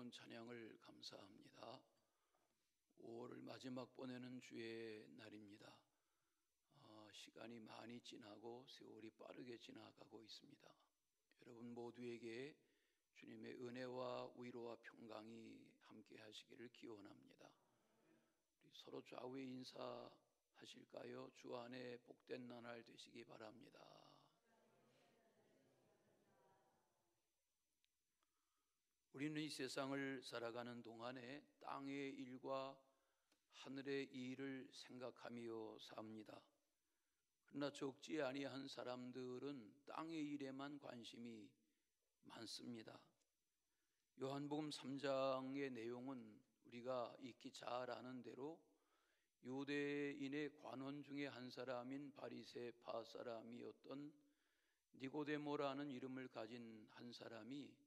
은혜로운 찬양을 감사합니다. 5월을 마지막 보내는 주의 날입니다. 시간이 많이 지나고 세월이 빠르게 지나가고 있습니다. 여러분 모두에게 주님의 은혜와 위로와 평강이 함께 하시기를 기원합니다. 우리 서로 좌우에 인사하실까요? 주 안에 복된 나날 되시기 바랍니다. 우리는 이 세상을 살아가는 동안에 땅의 일과 하늘의 일을 생각하며 삽니다. 그러나 적지 아니한 사람들은 땅의 일에만 관심이 많습니다. 요한복음 3장의 내용은 우리가 익히 잘 아는 대로 유대인의 관원 중에 한 사람인 바리새파 사람이었던 니고데모라는 이름을 가진 한 사람이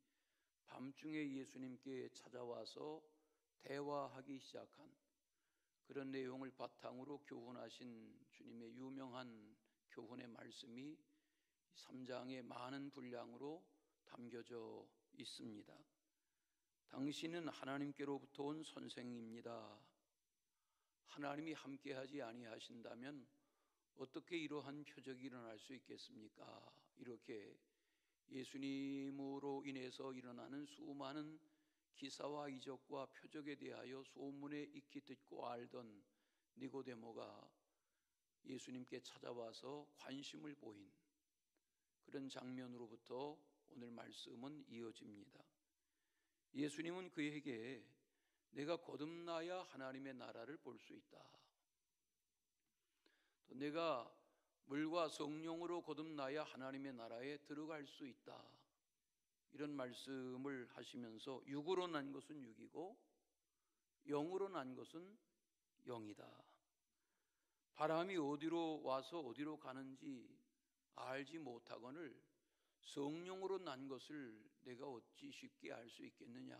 밤중에 예수님께 찾아와서 대화하기 시작한 그런 내용을 바탕으로 교훈하신 주님의 유명한 교훈의 말씀이 3장의 많은 분량으로 담겨져 있습니다. 당신은 하나님께로부터 온 선생입니다. 하나님이 함께하지 아니하신다면 어떻게 이러한 표적이 일어날 수 있겠습니까? 이렇게 예수님으로 인해서 일어나는 수많은 기사와 이적과 표적에 대하여 소문에 익히 듣고 알던 니고데모가 예수님께 찾아와서 관심을 보인 그런 장면으로부터 오늘 말씀은 이어집니다. 예수님은 그에게 내가 거듭나야 하나님의 나라를 볼 수 있다. 또 내가 물과 성령으로 거듭나야 하나님의 나라에 들어갈 수 있다. 이런 말씀을 하시면서 육으로 난 것은 육이고 영으로 난 것은 영이다. 바람이 어디로 와서 어디로 가는지 알지 못하거늘 성령으로 난 것을 내가 어찌 쉽게 알 수 있겠느냐.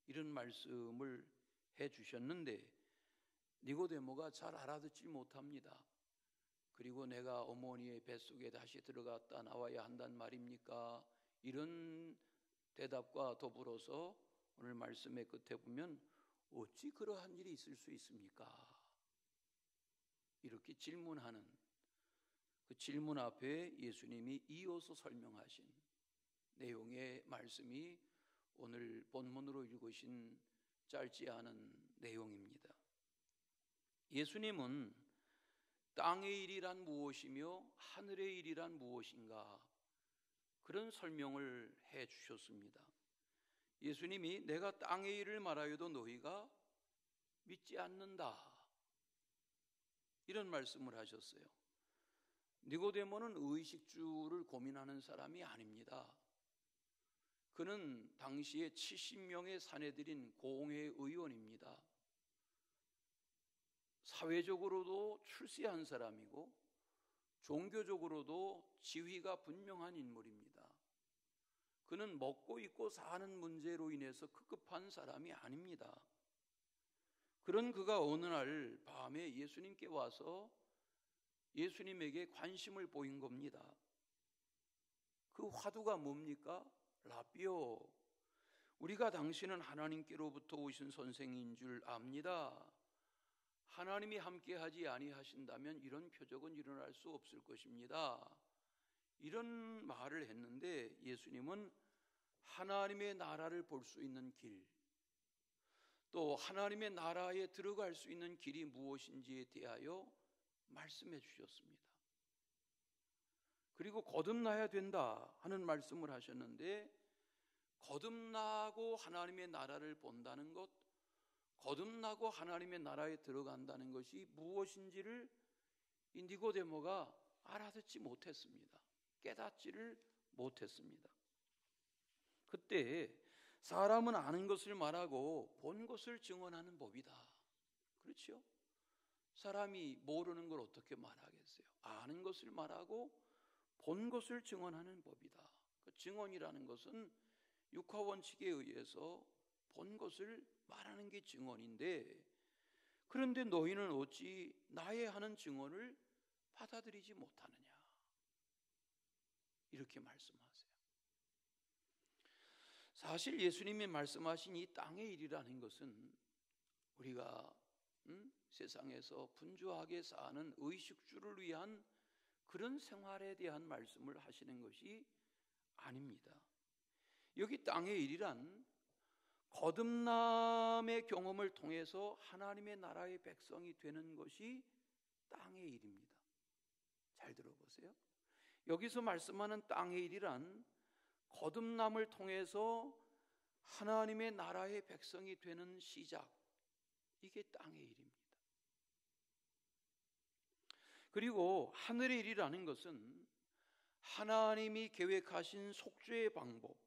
이런 말씀을 해 주셨는데 니고데모가 잘 알아듣지 못합니다. 그리고 내가 어머니의 뱃속에 다시 들어갔다 나와야 한단 말입니까? 이런 대답과 더불어서 오늘 말씀의 끝에 보면 어찌 그러한 일이 있을 수 있습니까? 이렇게 질문하는 그 질문 앞에 예수님이 이어서 설명하신 내용의 말씀이 오늘 본문으로 읽으신 짧지 않은 내용입니다. 예수님은 땅의 일이란 무엇이며 하늘의 일이란 무엇인가 그런 설명을 해 주셨습니다. 예수님이 내가 땅의 일을 말하여도 너희가 믿지 않는다 이런 말씀을 하셨어요. 니고데모는 의식주를 고민하는 사람이 아닙니다. 그는 당시에 70명의 사내들인 공회의원입니다. 사회적으로도 출세한 사람이고 종교적으로도 지위가 분명한 인물입니다. 그는 먹고 입고 사는 문제로 인해서 급급한 사람이 아닙니다. 그런 그가 어느 날 밤에 예수님께 와서 예수님에게 관심을 보인 겁니다. 그 화두가 뭡니까? 라비오, 우리가 당신은 하나님께로부터 오신 선생인 줄 압니다. 하나님이 함께하지 아니하신다면 이런 표적은 일어날 수 없을 것입니다. 이런 말을 했는데 예수님은 하나님의 나라를 볼 수 있는 길, 또 하나님의 나라에 들어갈 수 있는 길이 무엇인지에 대하여 말씀해 주셨습니다. 그리고 거듭나야 된다 하는 말씀을 하셨는데 거듭나고 하나님의 나라를 본다는 것, 거듭나고 하나님의 나라에 들어간다는 것이 무엇인지를 이 니고데모가 알아듣지 못했습니다. 깨닫지를 못했습니다. 그때 사람은 아는 것을 말하고 본 것을 증언하는 법이다. 그렇죠? 사람이 모르는 걸 어떻게 말하겠어요? 아는 것을 말하고 본 것을 증언하는 법이다. 그 증언이라는 것은 육화 원칙에 의해서 본 것을 말하는 게 증언인데, 그런데 너희는 어찌 나의 하는 증언을 받아들이지 못하느냐, 이렇게 말씀하세요. 사실 예수님이 말씀하신 이 땅의 일이라는 것은 우리가 세상에서 분주하게 사는 의식주를 위한 그런 생활에 대한 말씀을 하시는 것이 아닙니다. 여기 땅의 일이란 거듭남의 경험을 통해서 하나님의 나라의 백성이 되는 것이 땅의 일입니다. 잘 들어보세요. 여기서 말씀하는 땅의 일이란 거듭남을 통해서 하나님의 나라의 백성이 되는 시작, 이게 땅의 일입니다. 그리고 하늘의 일이라는 것은 하나님이 계획하신 속죄의 방법,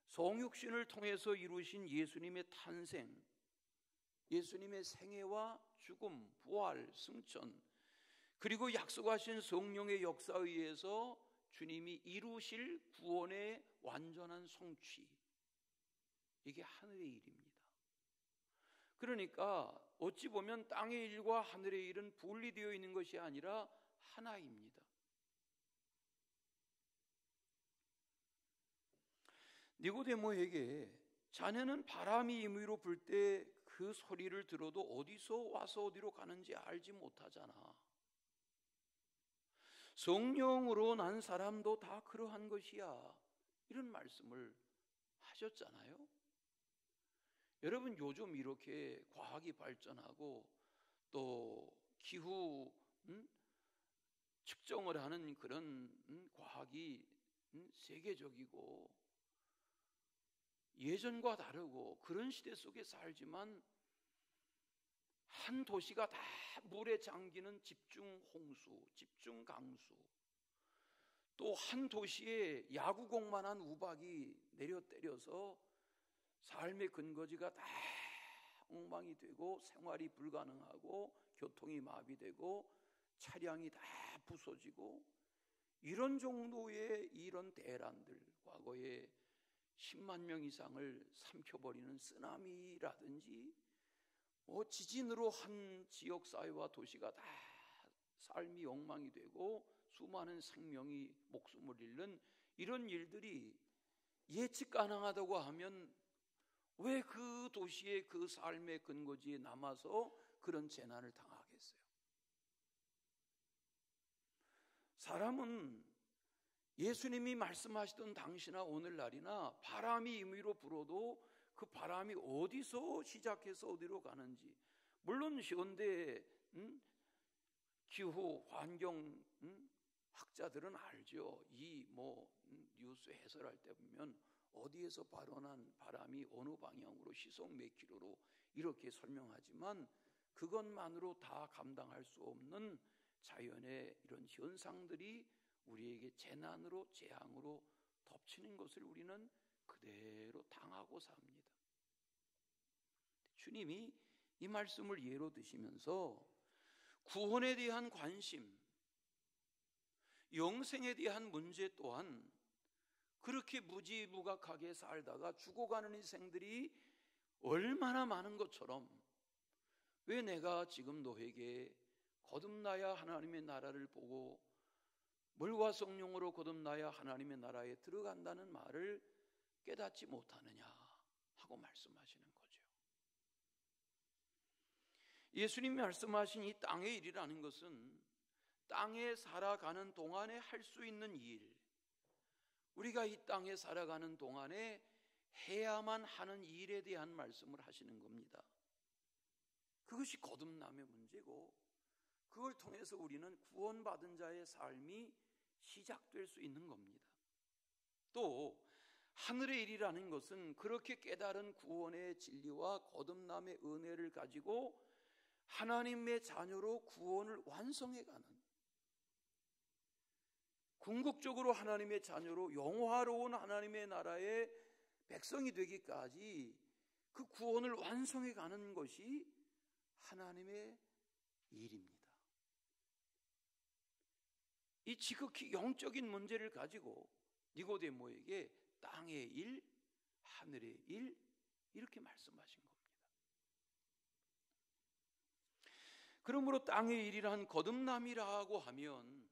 성육신을 통해서 이루신 예수님의 탄생, 예수님의 생애와 죽음, 부활, 승천, 그리고 약속하신 성령의 역사에 의해서 주님이 이루실 구원의 완전한 성취, 이게 하늘의 일입니다. 그러니까 어찌 보면 땅의 일과 하늘의 일은 분리되어 있는 것이 아니라 하나입니다. 니고데모에게 자네는 바람이 임의로 불 때 그 소리를 들어도 어디서 와서 어디로 가는지 알지 못하잖아. 성령으로 난 사람도 다 그러한 것이야. 이런 말씀을 하셨잖아요. 여러분, 요즘 이렇게 과학이 발전하고 또 기후 측정을 하는 그런 과학이 세계적이고 예전과 다르고 그런 시대 속에 살지만 한 도시가 다 물에 잠기는 집중 홍수, 집중 강수, 또 한 도시에 야구공만한 우박이 내려 때려서 삶의 근거지가 다 엉망이 되고 생활이 불가능하고 교통이 마비되고 차량이 다 부서지고 이런 정도의 이런 대란들, 과거에 10만 명 이상을 삼켜버리는 쓰나미라든지 지진으로 한 지역 사회와 도시가 다 삶이 엉망이 되고 수많은 생명이 목숨을 잃는 이런 일들이 예측 가능하다고 하면 왜 그 도시의 그 삶의 근거지에 남아서 그런 재난을 당하겠어요? 사람은 예수님이 말씀하시던 당시나 오늘날이나 바람이 임의로 불어도 그 바람이 어디서 시작해서 어디로 가는지, 물론 현대 기후 환경 학자들은 알죠. 이 뉴스 해설할 때 보면 어디에서 발원한 바람이 어느 방향으로 시속 몇 킬로로 이렇게 설명하지만 그것만으로 다 감당할 수 없는 자연의 이런 현상들이 우리에게 재난으로 재앙으로 덮치는 것을 우리는 그대로 당하고 삽니다. 주님이 이 말씀을 예로 드시면서 구원에 대한 관심, 영생에 대한 문제 또한 그렇게 무지무각하게 살다가 죽어가는 인생들이 얼마나 많은 것처럼 왜 내가 지금 너에게 거듭나야 하나님의 나라를 보고 물과 성령으로 거듭나야 하나님의 나라에 들어간다는 말을 깨닫지 못하느냐 하고 말씀하시는 거죠. 예수님이 말씀하신 이 땅의 일이라는 것은 땅에 살아가는 동안에 할 수 있는 일, 우리가 이 땅에 살아가는 동안에 해야만 하는 일에 대한 말씀을 하시는 겁니다. 그것이 거듭남의 문제고 그걸 통해서 우리는 구원받은 자의 삶이 시작될 수 있는 겁니다. 또 하늘의 일이라는 것은 그렇게 깨달은 구원의 진리와 거듭남의 은혜를 가지고 하나님의 자녀로 구원을 완성해가는, 궁극적으로 하나님의 자녀로 영화로운 하나님의 나라의 백성이 되기까지 그 구원을 완성해가는 것이 하나님의 일입니다. 이 지극히 영적인 문제를 가지고 니고데모에게 땅의 일, 하늘의 일 이렇게 말씀하신 겁니다. 그러므로 땅의 일이란 거듭남이라고 하면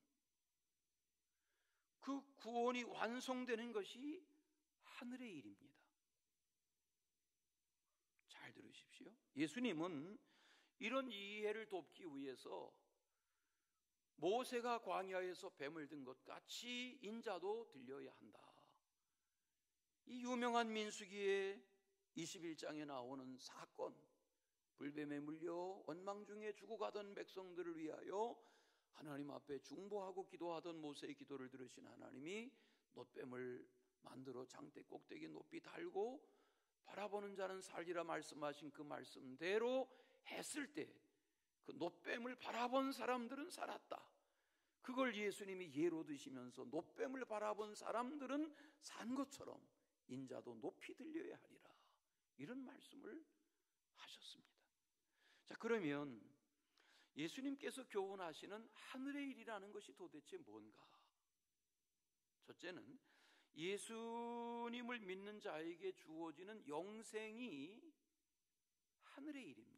그 구원이 완성되는 것이 하늘의 일입니다. 잘 들으십시오. 예수님은 이런 이해를 돕기 위해서 모세가 광야에서 뱀을 든 것 같이 인자도 들려야 한다. 이 유명한 민수기의 21장에 나오는 사건, 불뱀에 물려 원망 중에 죽어가던 백성들을 위하여 하나님 앞에 중보하고 기도하던 모세의 기도를 들으신 하나님이 놋뱀을 만들어 장대 꼭대기 높이 달고 바라보는 자는 살리라 말씀하신 그 말씀대로 했을 때 그 놋뱀을 바라본 사람들은 살았다. 그걸 예수님이 예로 드시면서 놋뱀을 바라본 사람들은 산 것처럼 인자도 높이 들려야 하리라, 이런 말씀을 하셨습니다. 자, 그러면 예수님께서 교훈하시는 하늘의 일이라는 것이 도대체 뭔가? 첫째는 예수님을 믿는 자에게 주어지는 영생이 하늘의 일입니다.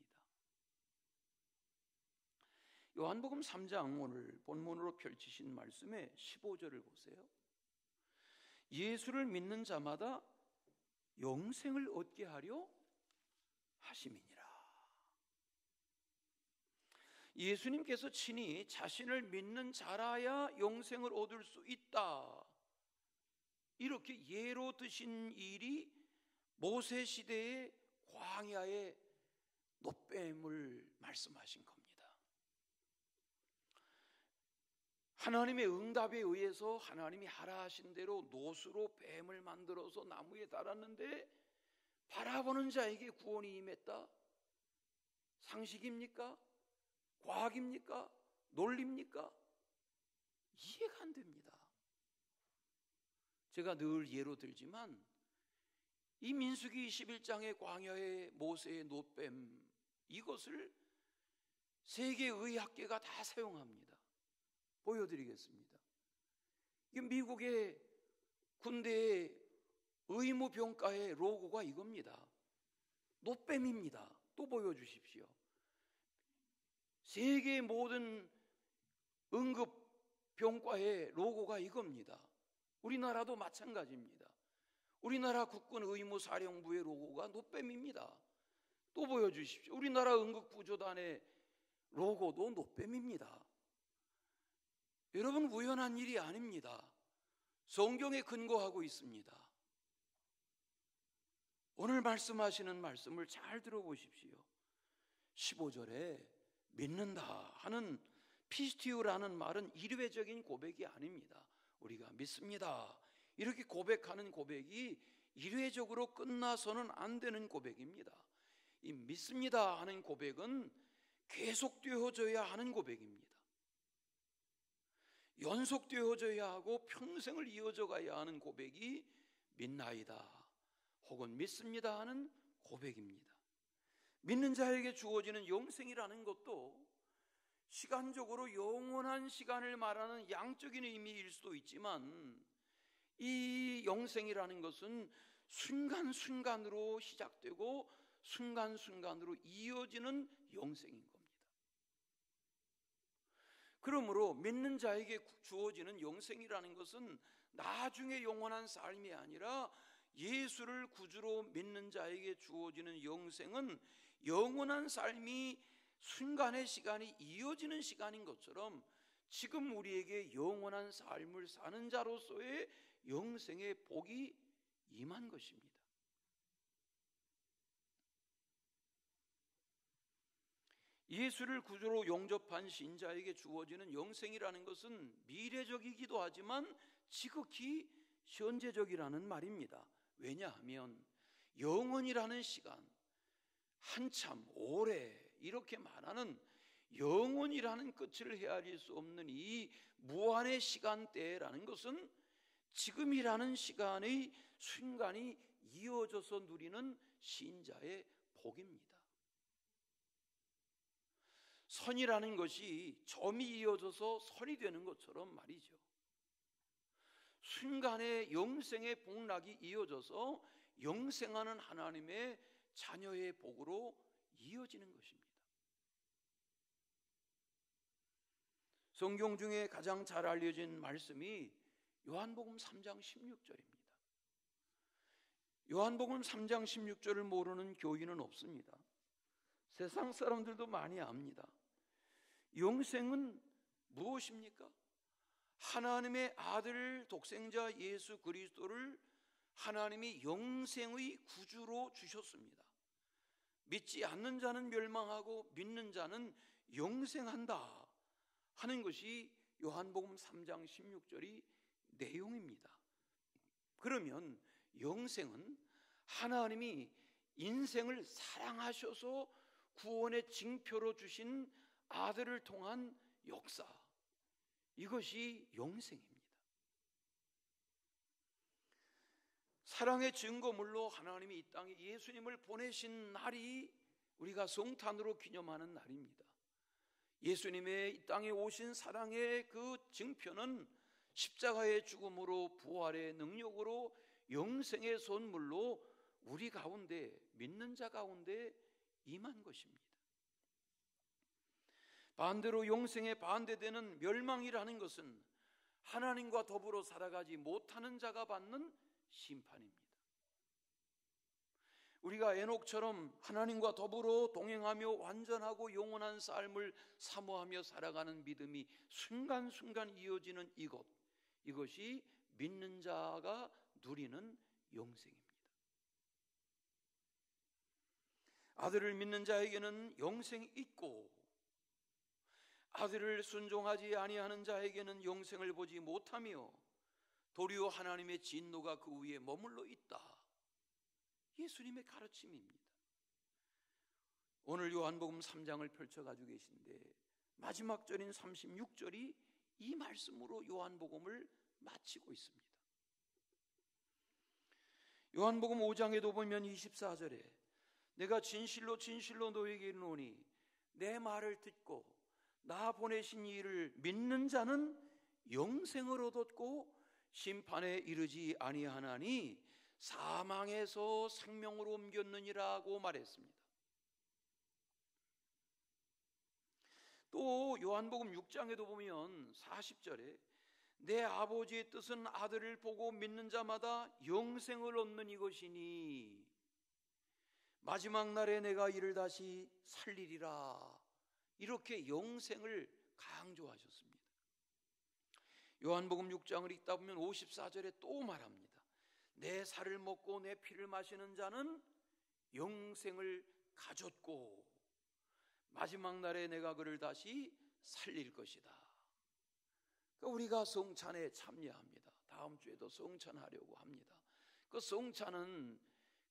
요한복음 3장 오늘 본문으로 펼치신 말씀의 15절을 보세요. 예수를 믿는 자마다 영생을 얻게 하려 하심이니라. 예수님께서 친히 자신을 믿는 자라야 영생을 얻을 수 있다, 이렇게 예로 드신 일이 모세 시대의 광야의 놋뱀을 말씀하신 겁니다. 하나님의 응답에 의해서 하나님이 하라 하신 대로 놋으로 뱀을 만들어서 나무에 달았는데 바라보는 자에게 구원이 임했다? 상식입니까? 과학입니까? 논리입니까? 이해가 안 됩니다. 제가 늘 예로 들지만 이 민수기 21장의 광야의 모세의 놋뱀, 이것을 세계 의학계가 다 사용합니다. 보여드리겠습니다. 이게 미국의 군대의 의무병가의 로고가 이겁니다. 놋뱀입니다. 또 보여주십시오. 세계 모든 응급병과의 로고가 이겁니다. 우리나라도 마찬가지입니다. 우리나라 국군 의무사령부의 로고가 놋뱀입니다. 또 보여주십시오. 우리나라 응급구조단의 로고도 놋뱀입니다. 여러분, 우연한 일이 아닙니다. 성경에 근거하고 있습니다. 오늘 말씀하시는 말씀을 잘 들어보십시오. 15절에 믿는다 하는 피스티우라는 말은 일회적인 고백이 아닙니다. 우리가 믿습니다, 이렇게 고백하는 고백이 일회적으로 끝나서는 안 되는 고백입니다. 이 믿습니다 하는 고백은 계속되어져야 하는 고백입니다. 연속되어져야 하고 평생을 이어져 가야 하는 고백이 믿나이다 혹은 믿습니다 하는 고백입니다. 믿는 자에게 주어지는 영생이라는 것도 시간적으로 영원한 시간을 말하는 양적인 의미일 수도 있지만, 이 영생이라는 것은 순간순간으로 시작되고 순간순간으로 이어지는 영생인 겁니다. 그러므로 믿는 자에게 주어지는 영생이라는 것은 나중에 영원한 삶이 아니라 예수를 구주로 믿는 자에게 주어지는 영생은 영원한 삶이 순간의 시간이 이어지는 시간인 것처럼 지금 우리에게 영원한 삶을 사는 자로서의 영생의 복이 임한 것입니다. 예수를 구주로 영접한 신자에게 주어지는 영생이라는 것은 미래적이기도 하지만 지극히 현재적이라는 말입니다. 왜냐하면 영원이라는 시간, 한참, 오래 이렇게 말하는 영원이라는 끝을 헤아릴 수 없는 이 무한의 시간대라는 것은 지금이라는 시간의 순간이 이어져서 누리는 신자의 복입니다. 선이라는 것이 점이 이어져서 선이 되는 것처럼 말이죠. 순간의 영생의 복락이 이어져서 영생하는 하나님의 자녀의 복으로 이어지는 것입니다. 성경 중에 가장 잘 알려진 말씀이 요한복음 3장 16절입니다. 요한복음 3장 16절을 모르는 교인은 없습니다. 세상 사람들도 많이 압니다. 영생은 무엇입니까? 하나님의 아들 독생자 예수 그리스도를 하나님이 영생의 구주로 주셨습니다. 믿지 않는 자는 멸망하고 믿는 자는 영생한다 하는 것이 요한복음 3장 16절이 내용입니다. 그러면 영생은 하나님이 인생을 사랑하셔서 구원의 징표로 주신 아들을 통한 역사, 이것이 영생입니다. 사랑의 증거물로 하나님이 이 땅에 예수님을 보내신 날이 우리가 성탄으로 기념하는 날입니다. 예수님의 이 땅에 오신 사랑의 그 증표는 십자가의 죽음으로 부활의 능력으로 영생의 선물로 우리 가운데, 믿는 자 가운데 임한 것입니다. 반대로 영생에 반대되는 멸망이라는 것은 하나님과 더불어 살아가지 못하는 자가 받는 심판입니다. 우리가 에녹처럼 하나님과 더불어 동행하며 완전하고 영원한 삶을 사모하며 살아가는 믿음이 순간순간 이어지는 이것이 믿는 자가 누리는 영생입니다. 아들을 믿는 자에게는 영생이 있고 아들을 순종하지 아니하는 자에게는 영생을 보지 못하며 도리어 하나님의 진노가 그 위에 머물러 있다. 예수님의 가르침입니다. 오늘 요한복음 3장을 펼쳐가지고 계신데 마지막 절인 36절이 이 말씀으로 요한복음을 마치고 있습니다. 요한복음 5장에도 보면 24절에 내가 진실로 진실로 너에게 이르노니 내 말을 듣고 나 보내신 이를 믿는 자는 영생을 얻었고 심판에 이르지 아니하나니 사망에서 생명으로 옮겼느니라고 말했습니다. 또 요한복음 6장에도 보면 40절에 내 아버지의 뜻은 아들을 보고 믿는 자마다 영생을 얻는 이것이니 마지막 날에 내가 이를 다시 살리리라. 이렇게 영생을 강조하셨습니다. 요한복음 6장을 읽다 보면 54절에 또 말합니다. 내 살을 먹고 내 피를 마시는 자는 영생을 가졌고 마지막 날에 내가 그를 다시 살릴 것이다. 우리가 성찬에 참여합니다. 다음 주에도 성찬하려고 합니다. 그 성찬은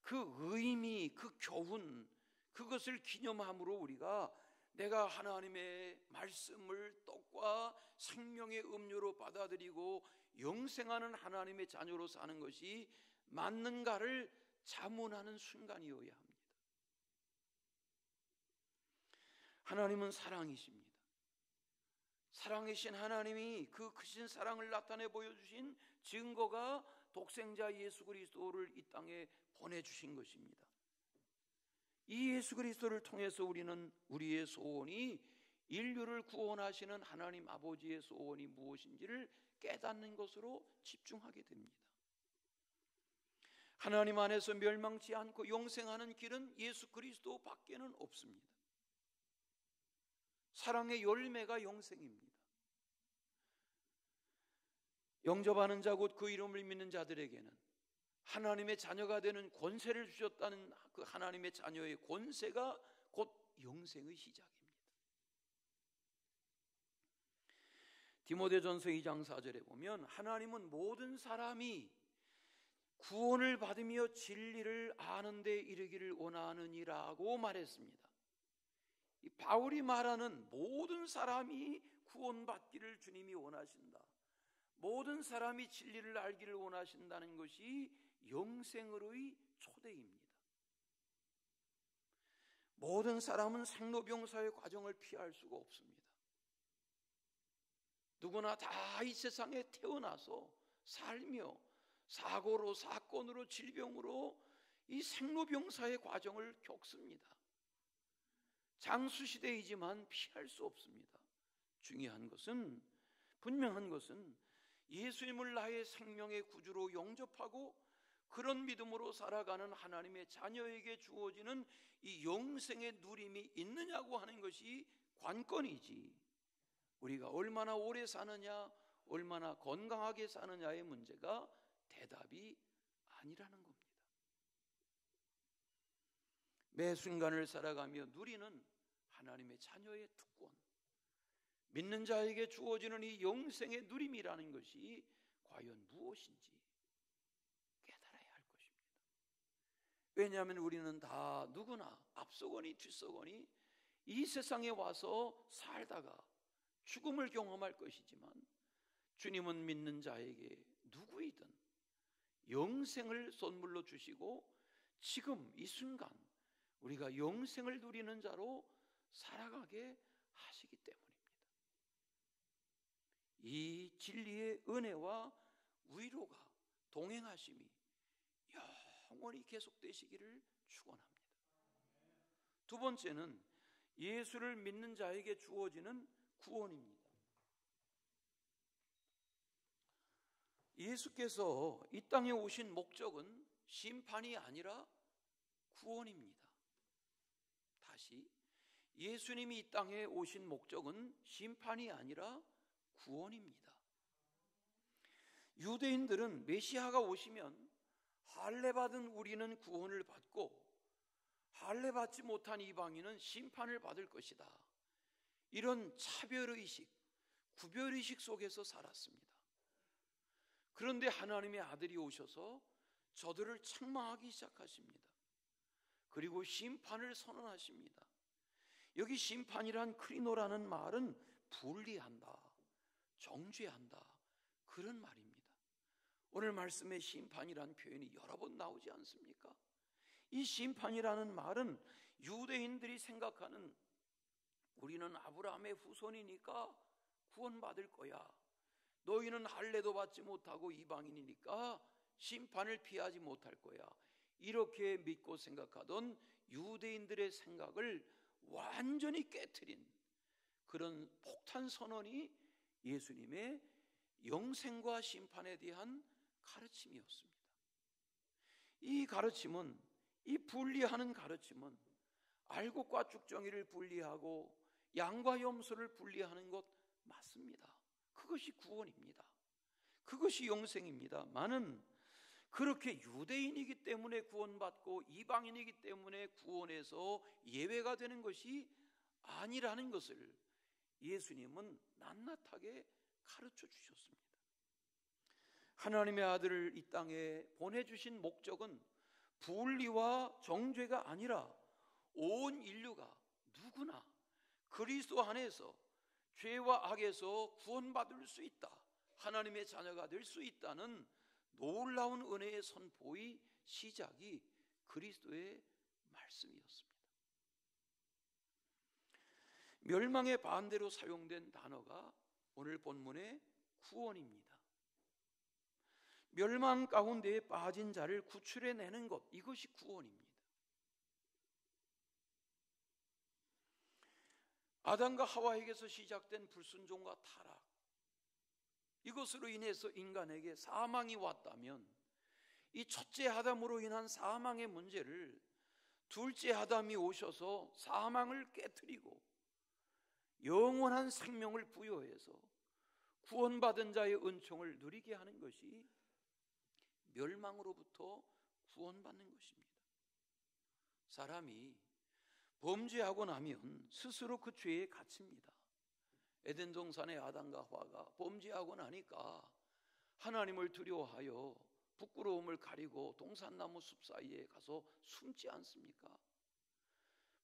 그 의미, 그 교훈, 그것을 기념함으로 우리가 내가 하나님의 말씀을 떡과 생명의 음료로 받아들이고 영생하는 하나님의 자녀로 사는 것이 맞는가를 자문하는 순간이어야 합니다. 하나님은 사랑이십니다. 사랑이신 하나님이 그 크신 사랑을 나타내 보여주신 증거가 독생자 예수 그리스도를 이 땅에 보내주신 것입니다. 이 예수 그리스도를 통해서 우리는 우리의 소원이 인류를 구원하시는 하나님 아버지의 소원이 무엇인지를 깨닫는 것으로 집중하게 됩니다. 하나님 안에서 멸망치 않고 영생하는 길은 예수 그리스도 밖에는 없습니다. 사랑의 열매가 영생입니다. 영접하는 자 곧 그 이름을 믿는 자들에게는 하나님의 자녀가 되는 권세를 주셨다는 그 하나님의 자녀의 권세가 곧 영생의 시작입니다. 디모데전서 2장 4절에 보면 하나님은 모든 사람이 구원을 받으며 진리를 아는 데 이르기를 원하느니라고 말했습니다. 이 바울이 말하는 모든 사람이 구원받기를 주님이 원하신다. 모든 사람이 진리를 알기를 원하신다는 것이 영생의 초대입니다. 모든 사람은 생로병사의 과정을 피할 수가 없습니다. 누구나 다 이 세상에 태어나서 살며 사고로 사건으로 질병으로 이 생로병사의 과정을 겪습니다. 장수시대이지만 피할 수 없습니다. 중요한 것은, 분명한 것은 예수님을 나의 생명의 구주로 영접하고 그런 믿음으로 살아가는 하나님의 자녀에게 주어지는 이 영생의 누림이 있느냐고 하는 것이 관건이지, 우리가 얼마나 오래 사느냐, 얼마나 건강하게 사느냐의 문제가 대답이 아니라는 겁니다. 매 순간을 살아가며 누리는 하나님의 자녀의 특권, 믿는 자에게 주어지는 이 영생의 누림이라는 것이 과연 무엇인지 깨달아야 할 것입니다. 왜냐하면 우리는 다 누구나 앞서거니 뒤서거니 이 세상에 와서 살다가 죽음을 경험할 것이지만, 주님은 믿는 자에게 누구이든 영생을 선물로 주시고 지금 이 순간 우리가 영생을 누리는 자로 살아가게 하시기 때문입니다. 이 진리의 은혜와 위로가, 동행하심이 영원히 계속되시기를 축원합니다. 두 번째는 예수를 믿는 자에게 주어지는 구원입니다. 예수께서 이 땅에 오신 목적은 심판이 아니라 구원입니다. 다시, 예수님이 이 땅에 오신 목적은 심판이 아니라 구원입니다. 유대인들은 메시아가 오시면 할례받은 우리는 구원을 받고 할례받지 못한 이방인은 심판을 받을 것이다, 이런 차별의식, 구별의식 속에서 살았습니다. 그런데 하나님의 아들이 오셔서 저들을 책망하기 시작하십니다. 그리고 심판을 선언하십니다. 여기 심판이란 크리노라는 말은 분리한다, 정죄한다, 그런 말입니다. 오늘 말씀에 심판이란 표현이 여러 번 나오지 않습니까? 이 심판이라는 말은 유대인들이 생각하는, 우리는 아브라함의 후손이니까 구원받을 거야, 너희는 할례도 받지 못하고 이방인이니까 심판을 피하지 못할 거야, 이렇게 믿고 생각하던 유대인들의 생각을 완전히 깨트린 그런 폭탄 선언이 예수님의 영생과 심판에 대한 가르침이었습니다. 이 가르침은, 이 분리하는 가르침은 알곡과 쭉정이를 분리하고 양과 염소를 분리하는 것 맞습니다. 그것이 구원입니다. 그것이 영생입니다만은, 그렇게 유대인이기 때문에 구원받고 이방인이기 때문에 구원에서 예외가 되는 것이 아니라는 것을 예수님은 낱낱하게 가르쳐 주셨습니다. 하나님의 아들을 이 땅에 보내주신 목적은 분리와 정죄가 아니라 온 인류가 누구나 그리스도 안에서 죄와 악에서 구원받을 수 있다, 하나님의 자녀가 될 수 있다는 놀라운 은혜의 선포의 시작이 그리스도의 말씀이었습니다. 멸망의 반대로 사용된 단어가 오늘 본문의 구원입니다. 멸망 가운데에 빠진 자를 구출해내는 것, 이것이 구원입니다. 아담과 하와에게서 시작된 불순종과 타락, 이것으로 인해서 인간에게 사망이 왔다면, 이 첫째 아담으로 인한 사망의 문제를 둘째 아담이 오셔서 사망을 깨트리고 영원한 생명을 부여해서 구원받은 자의 은총을 누리게 하는 것이 멸망으로부터 구원받는 것입니다. 사람이 범죄하고 나면 스스로 그 죄에 갇힙니다. 에덴 동산의 아담과 하와가 범죄하고 나니까 하나님을 두려워하여 부끄러움을 가리고 동산나무 숲 사이에 가서 숨지 않습니까?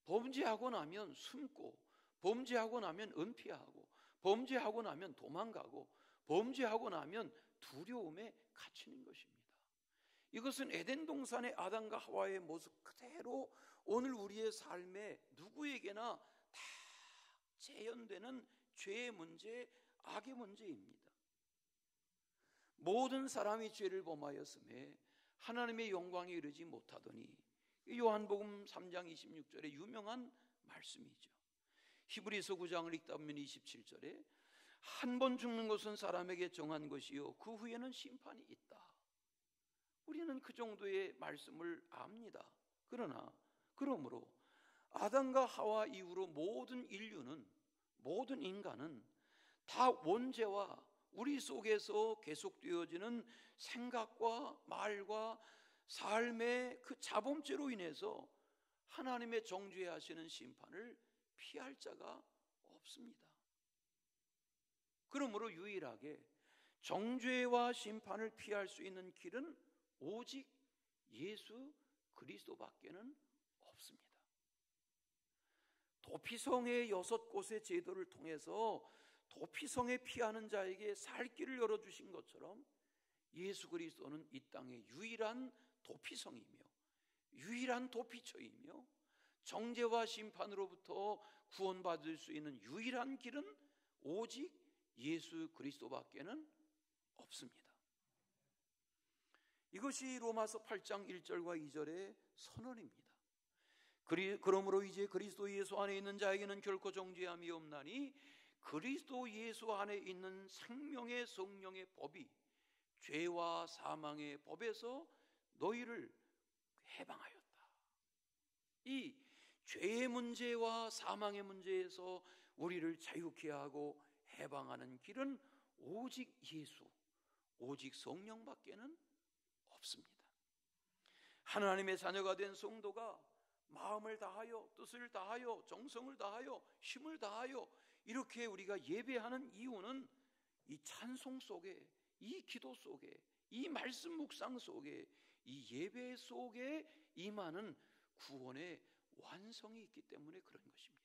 범죄하고 나면 숨고, 범죄하고 나면 은폐하고, 범죄하고 나면 도망가고, 범죄하고 나면 두려움에 갇히는 것입니다. 이것은 에덴 동산의 아담과 하와의 모습 그대로 오늘 우리의 삶에 누구에게나 다 재현되는 죄의 문제, 악의 문제입니다. 모든 사람이 죄를 범하였음에 하나님의 영광에 이르지 못하더니, 요한복음 3장 26절의 유명한 말씀이죠. 히브리서 9장을 읽다 보면 27절에 한 번 죽는 것은 사람에게 정한 것이요 그 후에는 심판이 있다. 우리는 우리는 그 정도의 말씀을 압니다. 그러므로 아담과 하와 이후로 모든 인류는, 모든 인간은 다 원죄와 우리 속에서 계속되어지는 생각과 말과 삶의 그 자범죄로 인해서 하나님의 정죄하시는 심판을 피할 자가 없습니다. 그러므로 유일하게 정죄와 심판을 피할 수 있는 길은 오직 예수 그리스도밖에는 없습니다. 도피성의 6곳의 제도를 통해서 도피성에 피하는 자에게 살 길을 열어주신 것처럼 예수 그리스도는 이 땅의 유일한 도피성이며 유일한 도피처이며 정죄와 심판으로부터 구원받을 수 있는 유일한 길은 오직 예수 그리스도밖에는 없습니다. 이것이 로마서 8장 1절과 2절의 선언입니다. 그러므로 이제 그리스도 예수 안에 있는 자에게는 결코 정죄함이 없나니 그리스도 예수 안에 있는 생명의 성령의 법이 죄와 사망의 법에서 너희를 해방하였다. 이 죄의 문제와 사망의 문제에서 우리를 자유케 하고 해방하는 길은 오직 예수, 오직 성령밖에는 없습니다. 하나님의 자녀가 된 성도가 마음을 다하여, 뜻을 다하여, 정성을 다하여, 힘을 다하여 이렇게 우리가 예배하는 이유는 이 찬송 속에, 이 기도 속에, 이 말씀 묵상 속에, 이 예배 속에 임하는 구원의 완성이 있기 때문에 그런 것입니다.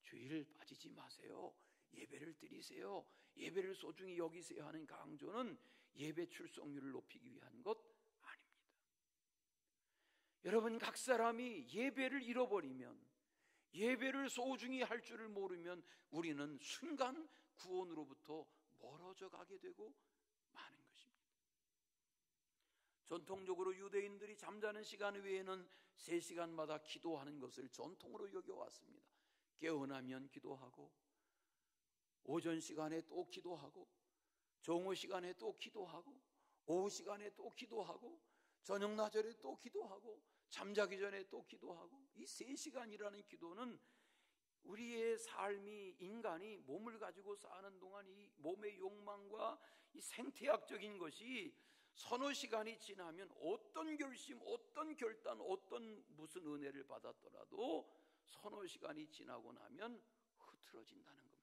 주의를 빠지지 마세요. 예배를 드리세요. 예배를 소중히 여기세요 하는 강조는 예배 출석률을 높이기 위한 것 아닙니다. 여러분, 각 사람이 예배를 잃어버리면, 예배를 소중히 할 줄을 모르면 우리는 순간 구원으로부터 멀어져 가게 되고 마는 것입니다. 전통적으로 유대인들이 잠자는 시간 외에는 3시간마다 기도하는 것을 전통으로 여겨왔습니다. 깨어나면 기도하고, 오전 시간에 또 기도하고, 정오 시간에 또 기도하고, 오후 시간에 또 기도하고, 저녁 나절에 또 기도하고, 잠자기 전에 또 기도하고, 이 3시간이라는 기도는 우리의 삶이, 인간이 몸을 가지고 사는 동안 이 몸의 욕망과 이 생태학적인 것이 서너 시간이 지나면 어떤 결심, 어떤 결단, 어떤 무슨 은혜를 받았더라도 서너 시간이 지나고 나면 흐트러진다는 겁니다.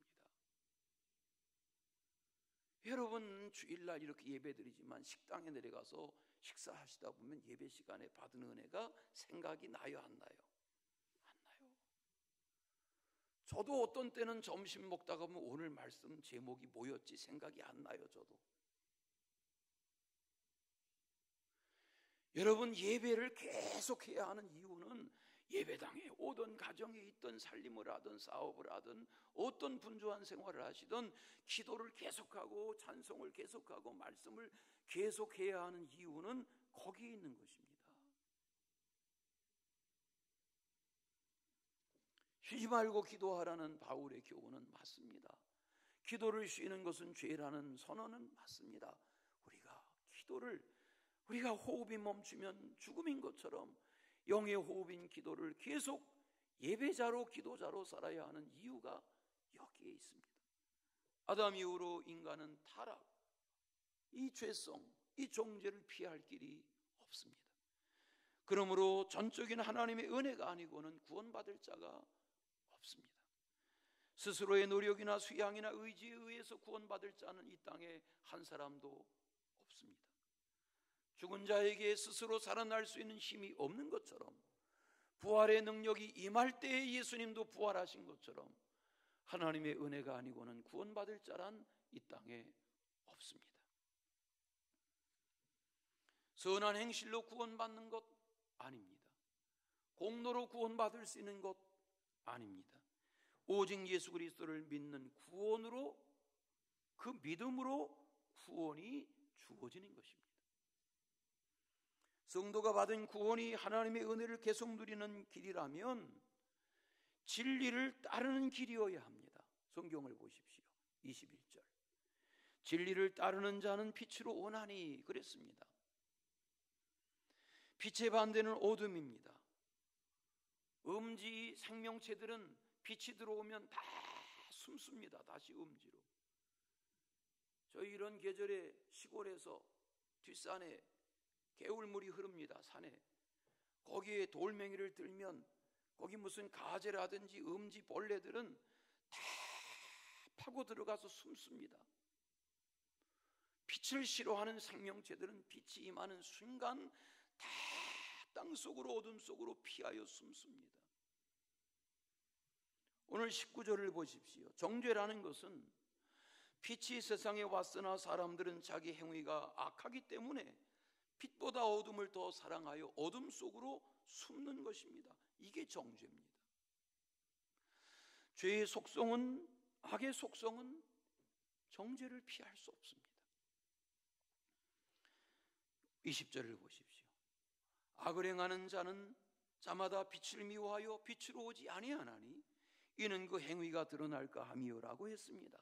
여러분, 주일날 이렇게 예배드리지만 식당에 내려가서 식사하시다 보면 예배 시간에 받은 은혜가 생각이 나요, 안 나요? 안 나요. 저도 어떤 때는 점심 먹다가 보면 오늘 말씀 제목이 뭐였지 생각이 안 나요. 저도. 여러분, 예배를 계속해야 하는 이유는 예배당에 오던, 가정에 있던, 살림을 하든 사업을 하든 어떤 분주한 생활을 하시든 기도를 계속하고 찬송을 계속하고 말씀을 계속해야 하는 이유는 거기에 있는 것입니다. 쉬지 말고 기도하라는 바울의 교훈은 맞습니다. 기도를 쉬는 것은 죄라는 선언은 맞습니다. 우리가 호흡이 멈추면 죽음인 것처럼 영의 호흡인 기도를 계속 예배자로, 기도자로 살아야 하는 이유가 여기에 있습니다. 아담 이후로 인간은 타락, 이 죄성, 이 정죄를 피할 길이 없습니다. 그러므로 전적인 하나님의 은혜가 아니고는 구원받을 자가 없습니다. 스스로의 노력이나 수양이나 의지에 의해서 구원받을 자는 이 땅에 한 사람도 없습니다. 죽은 자에게 스스로 살아날 수 있는 힘이 없는 것처럼, 부활의 능력이 임할 때에 예수님도 부활하신 것처럼 하나님의 은혜가 아니고는 구원받을 자란 이 땅에 없습니다. 선한 행실로 구원받는 것 아닙니다. 공로로 구원받을 수 있는 것 아닙니다. 오직 예수 그리스도를 믿는 구원으로, 그 믿음으로 구원이 주어지는 것입니다. 성도가 받은 구원이 하나님의 은혜를 계속 누리는 길이라면 진리를 따르는 길이어야 합니다. 성경을 보십시오. 21절. 진리를 따르는 자는 빛으로 오나니 그랬습니다. 빛의 반대는 어둠입니다. 음지 생명체들은 빛이 들어오면 다 숨습니다. 다시 음지로. 저희 이런 계절에 시골에서 뒷산에 개울물이 흐릅니다. 산에. 거기에 돌멩이를 들면 거기 무슨 가재라든지 음지 벌레들은 다 파고 들어가서 숨습니다. 빛을 싫어하는 생명체들은 빛이 임하는 순간 다 땅속으로 어둠 속으로 피하여 숨습니다. 오늘 19절을 보십시오. 정죄라는 것은 빛이 세상에 왔으나 사람들은 자기 행위가 악하기 때문에 빛보다 어둠을 더 사랑하여 어둠 속으로 숨는 것입니다. 이게 정죄입니다. 죄의 속성은, 악의 속성은 정죄를 피할 수 없습니다. 20절을 보십시오. 악을 행하는 자는 자마다 빛을 미워하여 빛으로 오지 아니하나니 이는 그 행위가 드러날까 함이요라고 했습니다.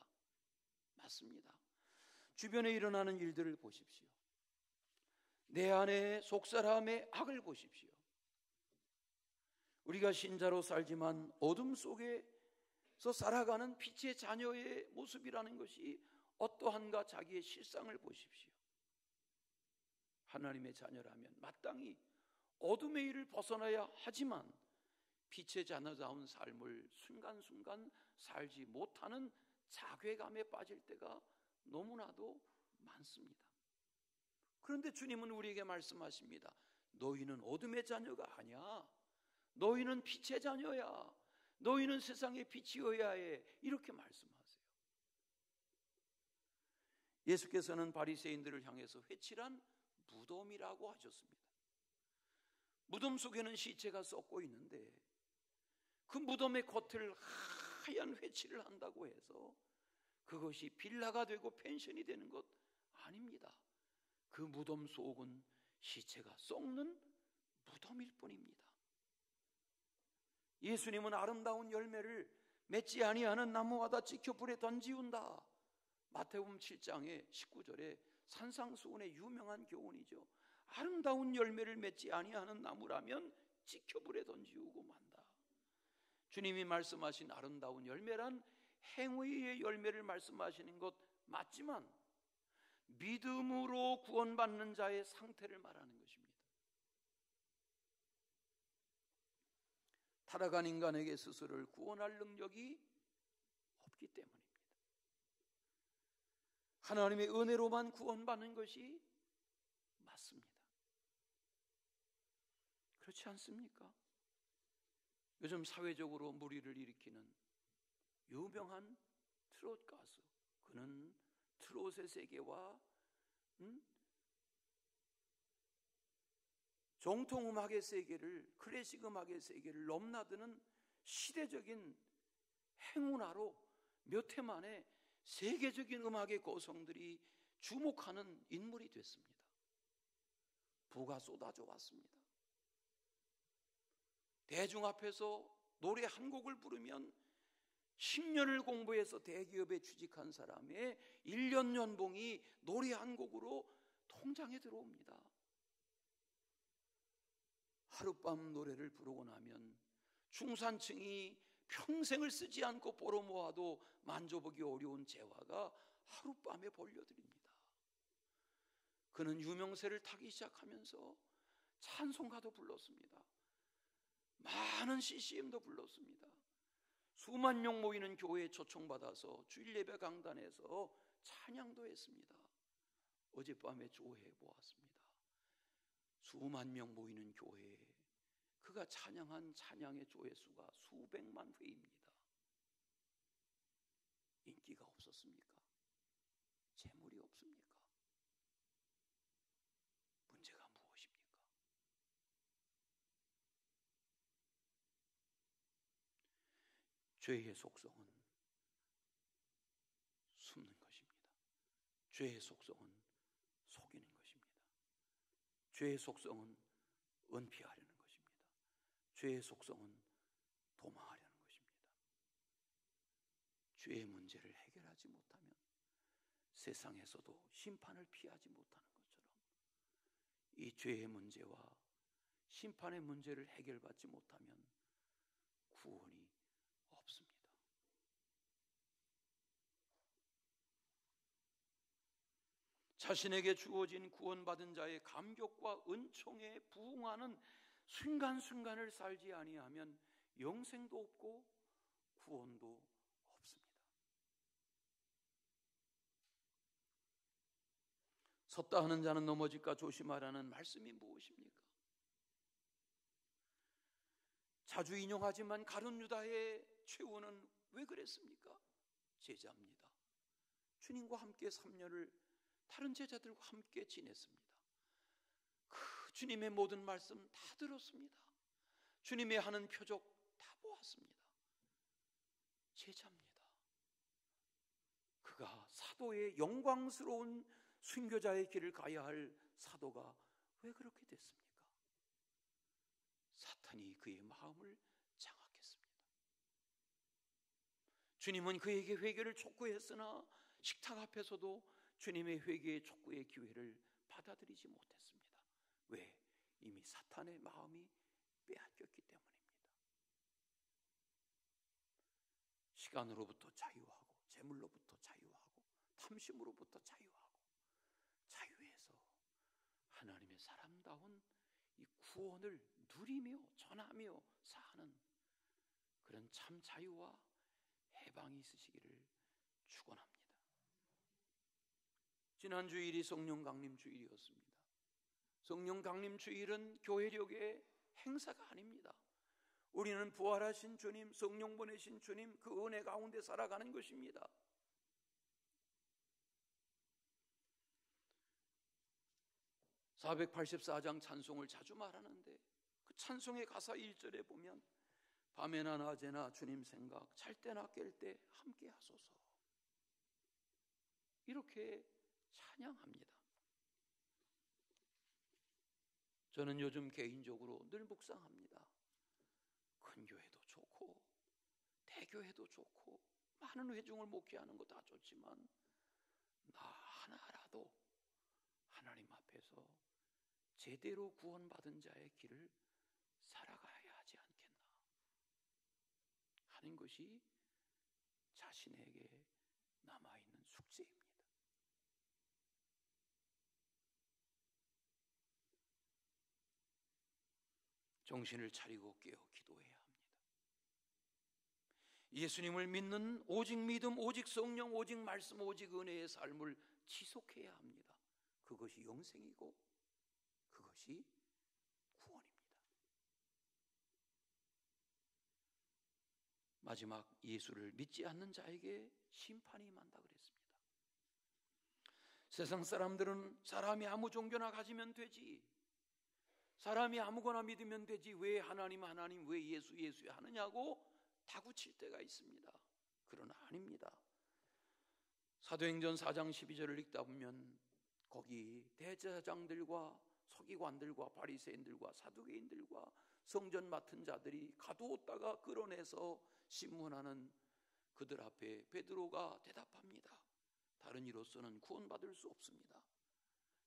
맞습니다. 주변에 일어나는 일들을 보십시오. 내 안에 속사람의 악을 보십시오. 우리가 신자로 살지만 어둠 속에서 살아가는 빛의 자녀의 모습이라는 것이 어떠한가 자기의 실상을 보십시오. 하나님의 자녀라면 마땅히 어둠의 일을 벗어나야 하지만 빛의 자녀다운 삶을 순간순간 살지 못하는 자괴감에 빠질 때가 너무나도 많습니다. 그런데 주님은 우리에게 말씀하십니다. 너희는 어둠의 자녀가 아니야. 너희는 빛의 자녀야. 너희는 세상의 빛이어야 해. 이렇게 말씀하세요. 예수께서는 바리새인들을 향해서 회칠한 무덤이라고 하셨습니다. 무덤 속에는 시체가 썩고 있는데 그 무덤의 겉을 하얀 회칠을 한다고 해서 그것이 빌라가 되고 펜션이 되는 것 아닙니다. 그 무덤 속은 시체가 썩는 무덤일 뿐입니다. 예수님은 아름다운 열매를 맺지 아니하는 나무마다 찍혀 불에 던지운다. 마태복음 7장의 19절에 산상수훈의 유명한 교훈이죠. 아름다운 열매를 맺지 아니하는 나무라면 찍혀 불에 던지우고 만다. 주님이 말씀하신 아름다운 열매란 행위의 열매를 말씀하시는 것 맞지만 믿음으로 구원받는 자의 상태를 말하는 것입니다. 타락한 인간에게 스스로를 구원할 능력이 없기 때문입니다. 하나님의 은혜로만 구원받는 것이 맞습니다. 그렇지 않습니까? 요즘 사회적으로 물의를 일으키는 유명한 트롯 가수, 그는 트롯의 세계와 정통음악의 세계를, 클래식 음악의 세계를 넘나드는 시대적인 행운아로 몇 해 만에 세계적인 음악의 거성들이 주목하는 인물이 됐습니다. 부가 쏟아져 왔습니다. 대중 앞에서 노래 한 곡을 부르면 10년을 공부해서 대기업에 취직한 사람의 1년 연봉이 노래 한 곡으로 통장에 들어옵니다. 하룻밤 노래를 부르고 나면 중산층이 평생을 쓰지 않고 벌어 모아도 만져보기 어려운 재화가 하룻밤에 벌려드립니다. 그는 유명세를 타기 시작하면서 찬송가도 불렀습니다. 많은 CCM도 불렀습니다. 수만 명 모이는 교회에 초청받아서 주일 예배 강단에서 찬양도 했습니다. 어젯밤에 조회해 보았습니다. 수만 명 모이는 교회에 그가 찬양한 찬양의 조회수가 수백만 회입니다. 인기가 없었습니까? 재물이 없습니까? 문제가 무엇입니까? 죄의 속성은 숨는 것입니다. 죄의 속성은 속이는 것입니다. 죄의 속성은 은폐하려는 것입니다. 죄의 속성은 도망하려는 것입니다. 죄의 문제를 해결하지 못하면 세상에서도 심판을 피하지 못하는 것처럼 이 죄의 문제와 심판의 문제를 해결받지 못하면 구원이 없습니다. 자신에게 주어진 구원받은 자의 감격과 은총에 부응하는 순간순간을 살지 아니하면 영생도 없고 구원도 없습니다. 섰다 하는 자는 넘어질까 조심하라는 말씀이 무엇입니까? 자주 인용하지만 가룟 유다의 최후는 왜 그랬습니까? 제자입니다. 주님과 함께 3년을 다른 제자들과 함께 지냈습니다. 그 주님의 모든 말씀 다 들었습니다. 주님의 하는 표적 다 보았습니다. 제자입니다. 그가 사도의 영광스러운 순교자의 길을 가야 할 사도가 왜 그렇게 됐습니까? 사탄이 그의 마음을 장악했습니다. 주님은 그에게 회개를 촉구했으나 식탁 앞에서도 주님의 회개의 촉구의 기회를 받아들이지 못했습니다. 왜? 이미 사탄의 마음이 빼앗겼기 때문입니다. 시간으로부터 자유하고 재물로부터 자유하고 탐심으로부터 자유하고 자유해서 하나님의 사람다운 이 구원을 누리며 전하며 사는 그런 참 자유와 해방이 있으시기를 축원합니다. 지난 주일이 성령 강림 주일이었습니다. 성령 강림 주일은 교회력의 행사가 아닙니다. 우리는 부활하신 주님, 성령 보내신 주님, 그 은혜 가운데 살아가는 것입니다. (484장) 찬송을 자주 말하는데 그 찬송의 가사 1절에 보면 밤에나 낮에나 주님 생각, 잘 때나 깰 때 함께 하소서, 이렇게 찬양합니다. 저는 요즘 개인적으로 늘 묵상합니다. 큰 교회도 좋고 대교회도 좋고 많은 회중을 목회하는 거 다 좋지만 나 하나라도 하나님 앞에서 제대로 구원받은 자의 길을 살아가야 하지 않겠나 하는 것이 자신에게 남아있는 숙제입니다. 정신을 차리고 깨어 기도해야 합니다. 예수님을 믿는 오직 믿음, 오직 성령, 오직 말씀, 오직 은혜의 삶을 지속해야 합니다. 그것이 영생이고 그것이 구원입니다. 마지막, 예수를 믿지 않는 자에게 심판이 임한다 그랬습니다. 세상 사람들은 사람이 아무 종교나 가지면 되지, 사람이 아무거나 믿으면 되지, 왜 하나님 하나님, 왜 예수 예수 하느냐고 다구칠 때가 있습니다. 그러나 아닙니다. 사도행전 4장 12절을 읽다 보면 거기 대제사장들과 서기관들과 바리새인들과 사두개인들과 성전 맡은 자들이 가두었다가 끌어내서 신문하는 그들 앞에 베드로가 대답합니다. 다른 이로서는 구원받을 수 없습니다.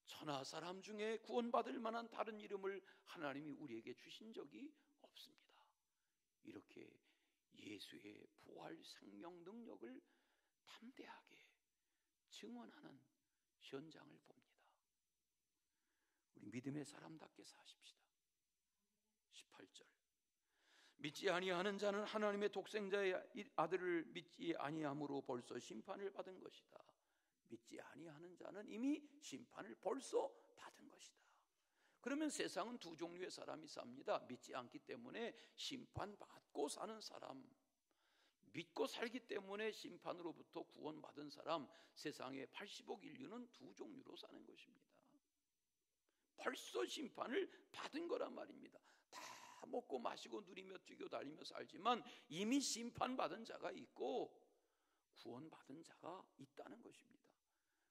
천하 사람 중에 구원받을 만한 다른 이름을 하나님이 우리에게 주신 적이 없습니다. 이렇게 예수의 부활 생명 능력을 담대하게 증언하는 현장을 봅니다. 우리 믿음의 사람답게 사십시다. 18절, 믿지 아니하는 자는 하나님의 독생자의 아들을 믿지 아니함으로 벌써 심판을 받은 것이다. 믿지 아니하는 자는 이미 심판을 벌써 받은 것이다. 그러면 세상은 두 종류의 사람이 삽니다. 믿지 않기 때문에 심판받고 사는 사람, 믿고 살기 때문에 심판으로부터 구원받은 사람. 세상의 80억 인류는 두 종류로 사는 것입니다. 벌써 심판을 받은 거란 말입니다. 다 먹고 마시고 누리며 뛰고 달리며 살지만 이미 심판받은 자가 있고 구원받은 자가 있다는 것입니다.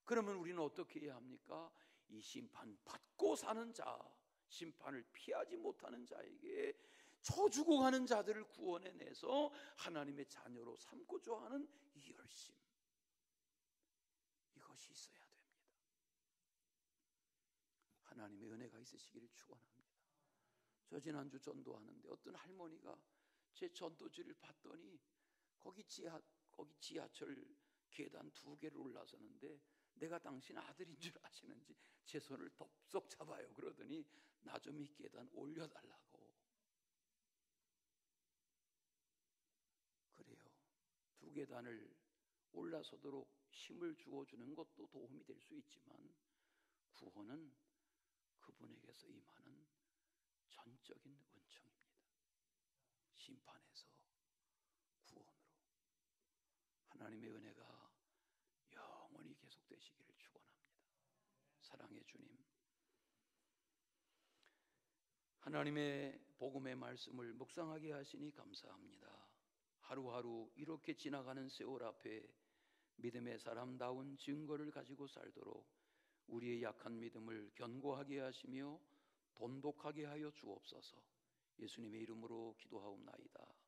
그러면 우리는 어떻게 해야 합니까? 이 심판받고 사는 자, 심판을 피하지 못하는 자에게 저 죽어가는 자들을 구원해내서 하나님의 자녀로 삼고자 하는 이 열심, 그것이 있어야 됩니다. 하나님의 은혜가 있으시기를 축원합니다. 저 지난주 전도하는데 어떤 할머니가 제 전도지를 봤더니 거기 지하철 계단 2개를 올라서는데 내가 당신 아들인 줄 아시는지 제 손을 덥석 잡아요. 그러더니 나 좀 이 계단 올려달라고. 그래요. 2계단을 올라서도록 힘을 주어주는 것도 도움이 될 수 있지만 구원은 그분에게서 임하는 전적인 은총입니다. 심판에서 구원으로 하나님의 은혜가 영원히 계속되시기를 축원합니다. 사랑의 주님, 하나님의 복음의 말씀을 묵상하게 하시니 감사합니다. 하루하루 이렇게 지나가는 세월 앞에 믿음의 사람다운 증거를 가지고 살도록 우리의 약한 믿음을 견고하게 하시며 돈독하게 하여 주옵소서. 예수님의 이름으로 기도하옵나이다.